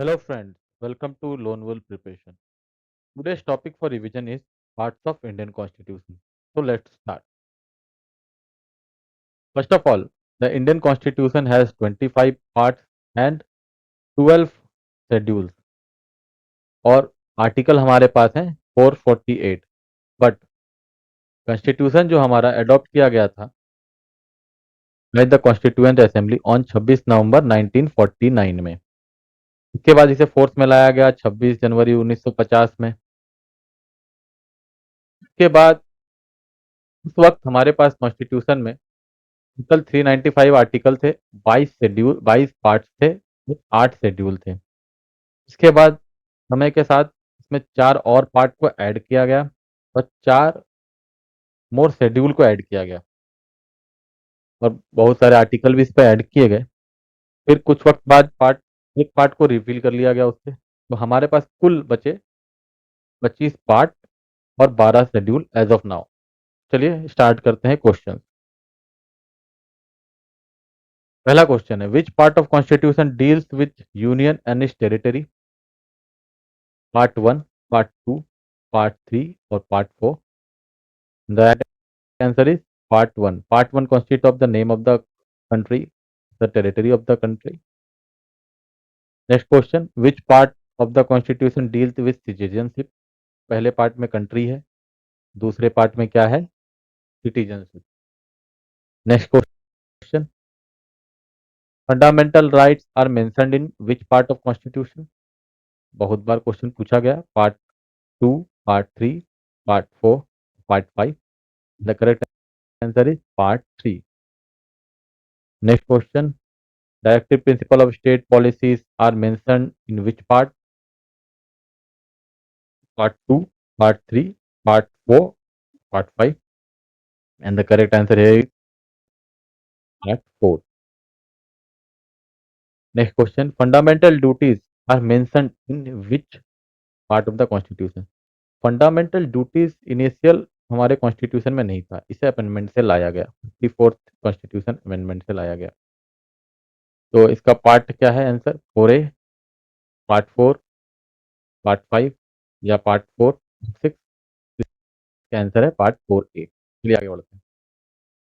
Hello friends, welcome to Lone Wolf Preparation. Today's topic for revision is parts of Indian Constitution. So let's start. First of all, the Indian Constitution has 25 parts and 12 schedules और article हमारे पास हैं 448. But constitution जो हमारा adopt किया गया था by the constituent assembly on 26 नवंबर 1949 में। इसके बाद इसे फोर्स में लाया गया 26 जनवरी 1950 में। इसके बाद उस वक्त हमारे पास कॉन्स्टिट्यूशन में टोटल 395 आर्टिकल थे, 22 पार्ट्स थे, 8 शेड्यूल थे। इसके बाद समय के साथ इसमें 4 और पार्ट को ऐड किया गया और 4 मोर शेड्यूल को ऐड किया गया और बहुत सारे आर्टिकल भी इस पर ऐड किए गए। फिर कुछ वक्त बाद एक पार्ट को रिवील कर लिया गया उससे, तो हमारे पास कुल बचे 25 पार्ट और 12 शेड्यूल एज ऑफ नाउ। चलिए स्टार्ट करते हैं क्वेश्चन। पहला क्वेश्चन है, which part of constitution deals with union and it's territory? Part 1, part 2, part 3 और part 4? The right answer is part 1. Part 1 consists of the name of the country, the territory of the country. Next question, which part of the constitution deals with citizenship? पहले part में country है, दूसरे part में क्या है? Citizenship. Next question, fundamental rights are mentioned in which part of constitution? बहुत बार question पूछा गया, part 2, part 3, part 4, part 5। The correct answer is part 3। Next question, directive principle of state policies are mentioned in which part? Part 2, part 3, part 4, part 5? And the correct answer here is part 4. Next question, fundamental duties are mentioned in which part of the constitution? Fundamental duties initial हमारे constitution में नहीं था, इसे amendment से लाया गया, 54th constitution amendment से लाया गया। तो इसका पार्ट क्या है? आंसर 4A, पार्ट 4, पार्ट 5 या पार्ट 4, 6? इसका आंसर है पार्ट 4A। चलिए आगे बढ़ते हैं।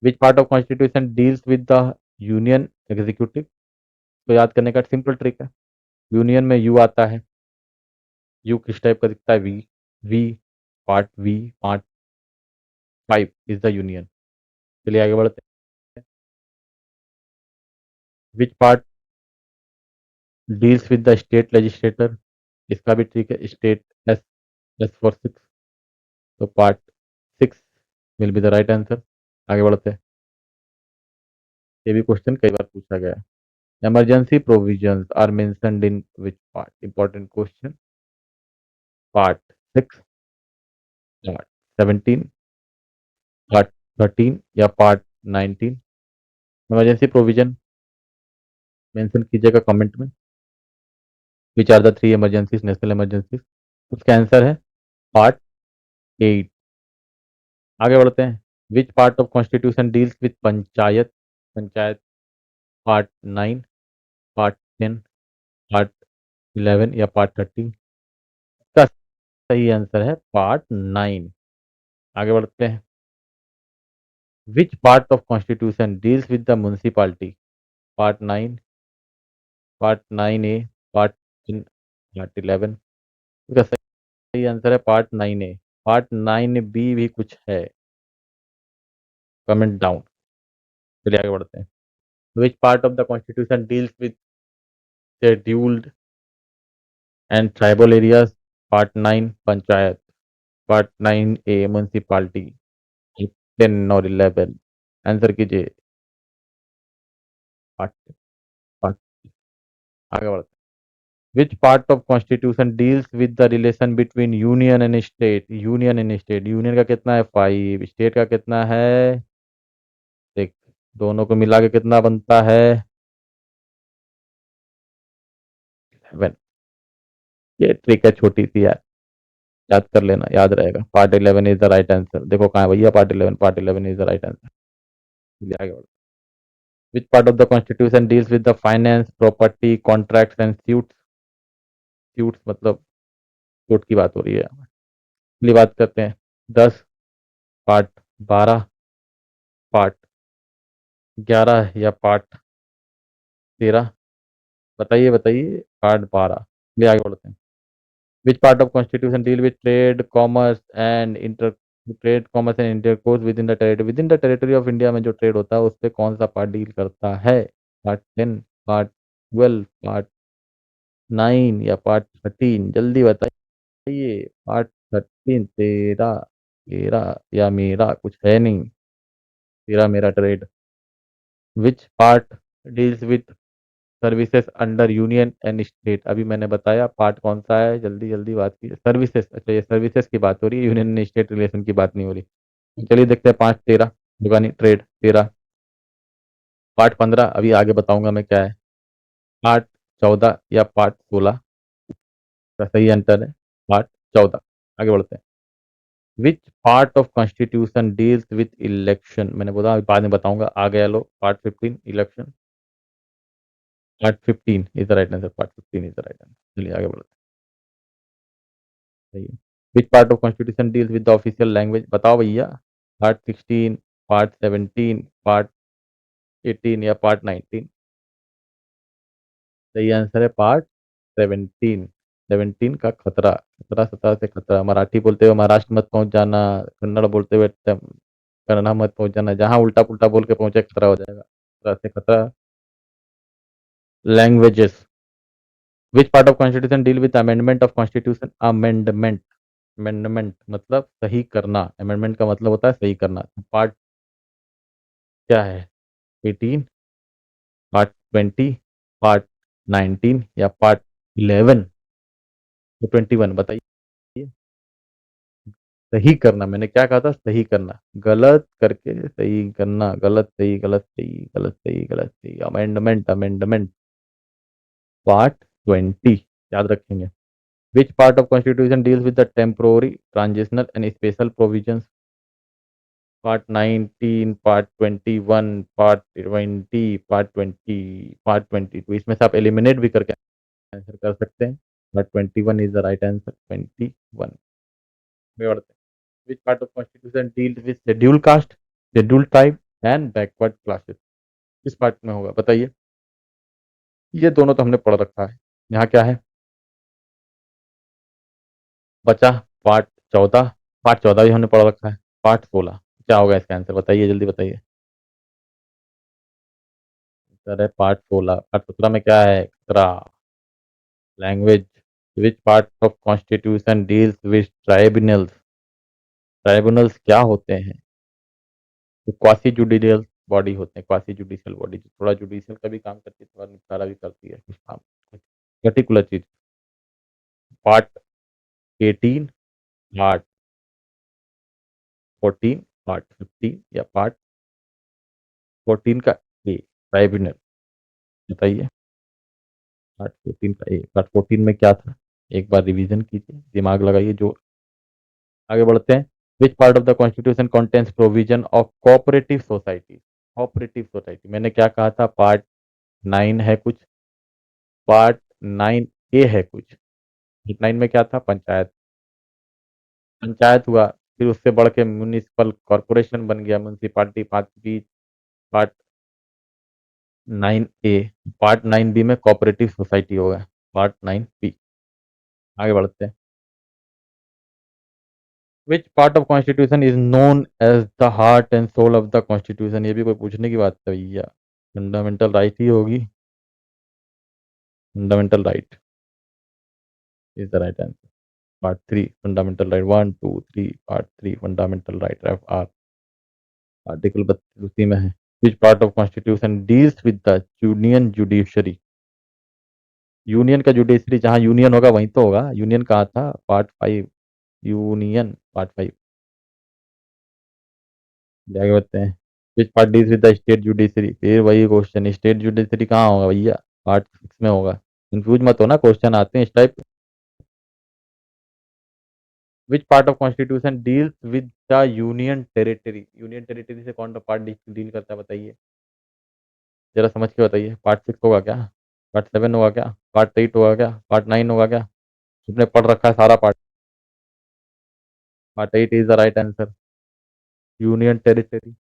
Which part of constitution deals with the union executive? तो याद करने का सिंपल ट्रिक है, यूनियन में यू आता है, यू किस टाइप का दिखता है? V. V, part V, part 5 is the union. चलिए आगे बढ़ते हैं। Which part deals with the state legislator? इसका भी ठीक है, स्टेट, एस, एस फॉर 6, तो part 6 will be the right answer. आगे बढ़ते हैं, ये भी क्वेश्चन कई बार पूछा गया है। Emergency provisions are mentioned in which part? Important question. Part 6, part 17, part 13 या पार्ट 19? इमरजेंसी प्रोविजन मेंशन कीजिएगा कमेंट में। Which are the 3 emergencies, national emergencies? उसका आंसर है पार्ट 8। आगे बढ़ते हैं, which part of constitution deals with panchayat? Panchayat part 9, part 10, part 11 या part 13? इसका सही आंसर है पार्ट 9। आगे बढ़ते हैं, which part of constitution deals with the municipality? Part 9, part 9A, part 10, part 11? इसका सही आंसर है पार्ट 9A। पार्ट 9B भी कुछ है, कमेंट डाउन। चलिए आगे बढ़ते हैं, which part of the constitution deals with scheduled and tribal areas? Part 9 panchayat, part 9A municipality, 10 और 11? आंसर कीजिए पार्ट पार्ट। आगे बढ़ते हैं, which part of constitution deals with the relation between union and state? Union and state, union का कितना है? 5, state का कितना है? 6, दोनों को मिला के कितना बनता है? 7। ये ट्रिक है छोटी सी यार, याद कर लेना, याद रहेगा। Part 11 is the right answer. देखो कहाँ है भैया part 11? Part 11 is the right answer. आगे बढ़ो, विच part of the constitution deals with the finance, property, contracts and suits? Constitutes मतलब कोर्ट की बात हो रही है। अगली बात करते हैं 10, पार्ट 12, पार्ट 11 या पार्ट 13। बताइए बताइए, पार्ट 12। चलिए आगे बढ़ते हैं। Which part of constitution deal with trade commerce and inter trade commerce and intercourse with in the territory of India में जो ट्रेड होता है उस पर कौन सा पार्ट डील करता है? पार्ट 10, पार्ट 12, पार्ट 9 या पार्ट 13? जल्दी बताइए। पार्ट 13, तेरा तेरा या मेरा कुछ है नहीं, तेरा मेरा trade. Which part deals with services under union and state? अभी मैंने बताया पार्ट कौन सा है, जल्दी जल्दी बात की। सर्विसेज, अच्छा ये सर्विसेज की बात हो रही है, यूनियन एंड स्टेट रिलेशन की बात नहीं हो रही। चलिए देखते हैं 5, 13, दुकानी ट्रेड 13। पार्ट 15 अभी आगे बताऊंगा मैं क्या है। पार्ट 14 या पार्ट 16 का सही आंसर है पार्ट 14। आगे बढ़ते हैं। Which part of constitution deals with election? मैंने बोला अभी बाद में बताऊंगा, आ गया लो। Part 15 election. Part 15 is the right answer, part 15 is the right answer. चलिए आगे बढ़ते हैं। Which part of constitution deals with the official language? बताओ भैया। पार्ट 16, पार्ट 17, पार्ट 18 या पार्ट 19? सही आंसर है पार्ट 17। 17 का खतरा, खतरा सत्रह से खतरा। मराठी बोलते हुए महाराष्ट्र मत पहुंच जाना, कन्नड़ बोलते हुए कन्नड़ा मत पहुंच जाना, जहां उल्टा पुल्टा बोल के पहुंचे खतरा हो जाएगा, खतरा से खतरा। Languages. Which part of constitution deal with amendment of constitution? Amendment, amendment मतलब सही करना, अमेंडमेंट का मतलब होता है सही करना। पार्ट क्या है? 18, पार्ट 20, पार्ट 19 या पार्ट 11? तो 21 बताइए। सही करना, मैंने क्या कहा था? सही करना, गलत करके सही करना, गलत सही, गलत सही, गलत सही, गलत सही। Amendment, amendment. पार्ट 20 याद रखेंगे। विच part of constitution deals with the temporary, transitional and special provisions? Part 19, part 21, part 20, part 20, part 22? इसमें से आप एलिमिनेट भी करके आंसर कर सकते हैं। Part 21 is the right answer, 21। Which part of constitution deals with scheduled caste, scheduled tribe and backward classes? किस part में होगा बताइए। ये दोनों तो हमने पढ़ रखा है। यहाँ क्या है बचा? पार्ट 14। पार्ट 14 भी हमने पढ़ रखा है। पार्ट 16 क्या होगा इसका आंसर? बताइए जल्दी बताइए। सर है पार्ट 16। पार्ट 17 में क्या है? खतरा, language. Which part of constitution deals with tribunals? Tribunals क्या होते हैं? तो क्वासी जुडिशियल बॉडी होते हैं, क्वासी जुडिशियल बॉडी जो थोड़ा जुडिशियल का भी काम करती है, थोड़ा निपटारा भी करती है कुछ काम, पर्टिकुलर चीज। पार्ट 18, पार्ट 14, पार्ट 15 या पार्ट 14 का ए, ट्राइब्यूनल? बताइए। पार्ट 14 का ए। पार्ट 14 में क्या था? एक बार रिवीजन कीजिए, दिमाग लगाइए जो। आगे बढ़ते हैं। Which part of the constitution contains provision of cooperative society? Cooperative society मैंने क्या कहा था? पार्ट 9 है कुछ, पार्ट 9 ए है कुछ। पार्ट 9 में क्या था? पंचायत, पंचायत हुआ। फिर उससे बढ़ के म्यूनिसिपल कॉर्पोरेशन बन गया, municipality. Part 9 A. Part 9 B में कोऑपरेटिव सोसाइटी होगा, पार्ट 9 बी। आगे बढ़ते हैं। Which part of constitution is known as the heart and soul of the constitution? ये भी कोई पूछने की बात है भैया, फंडामेंटल राइट ही होगी। Fundamental right is the right answer. Part 3 fundamental right, 1, 2, 3, part 3 fundamental right of R, article 32 उसी में है। Which part of constitution deals with the union judiciary? Union का जुडिशरी जहां यूनियन होगा वहीं तो होगा। यूनियन कहा था? Part 5, union part 5। आगे बढ़ते हैं। Which part deals with the state judiciary? फिर वही क्वेश्चन, स्टेट जुडिशरी कहाँ होगा भैया? पार्ट 6 में होगा। कंफ्यूज मत होना, क्वेश्चन आते हैं इस type. Which part of constitution deals with the union territory? Union territory से कौन सा पार्ट डील करता है बताइए, जरा समझ के बताइए। पार्ट 6 होगा क्या? पार्ट 7 होगा क्या? पार्ट 8 होगा क्या? पार्ट 9 होगा क्या? तुमने पढ़ रखा है सारा part. Part 8 is the right answer. Union territory.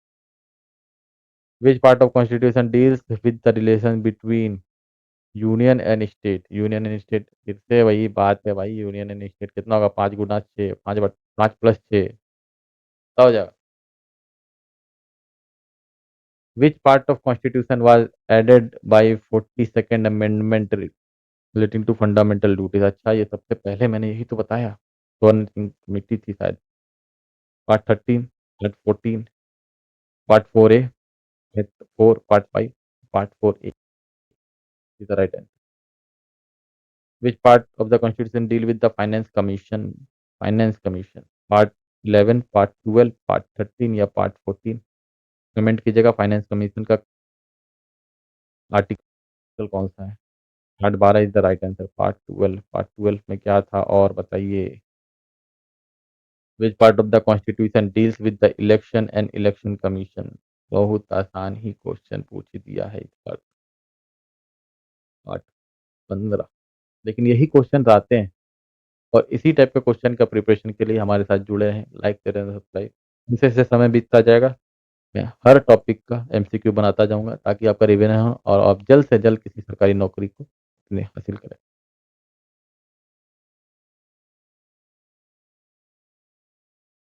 Which part of constitution deals with the relation between union and state? Union and state फिर से वही बात है भाई। यूनियन एंड स्टेट कितना होगा? 5 गुना 6, 5 प्लस 6 हो जाएगा। Which part of constitution was added by 42nd amendment relating to fundamental duties? अच्छा, ये सबसे पहले मैंने यही तो बताया। स्वर्ण सिंह कमेटी थी शायद। Part 13, part 14, part 4A, part 4, part 5, part 4A is the right answer. Which part of the constitution deal with the finance commission? Finance commission part 11, part 12, part 13 या पार्ट 14? पेमेंट की जगह फाइनेंस कमीशन का article कौन सा है? Part 12 is the right answer. Part 12 में क्या था और बताइए। विच part of the constitution deals with the election and election commission? बहुत आसान ही क्वेश्चन पूछ दिया है इस बार। पार्ट 15। लेकिन यही क्वेश्चन आते हैं और इसी टाइप के क्वेश्चन का प्रिपरेशन के लिए हमारे साथ जुड़े हैं। लाइक करें, सब्सक्राइब। जैसे जैसे समय बीतता जाएगा मैं हर टॉपिक का MCQ बनाता जाऊंगा ताकि आपका रिवीजन हो और आप जल्द से जल्द किसी सरकारी नौकरी को हासिल करें।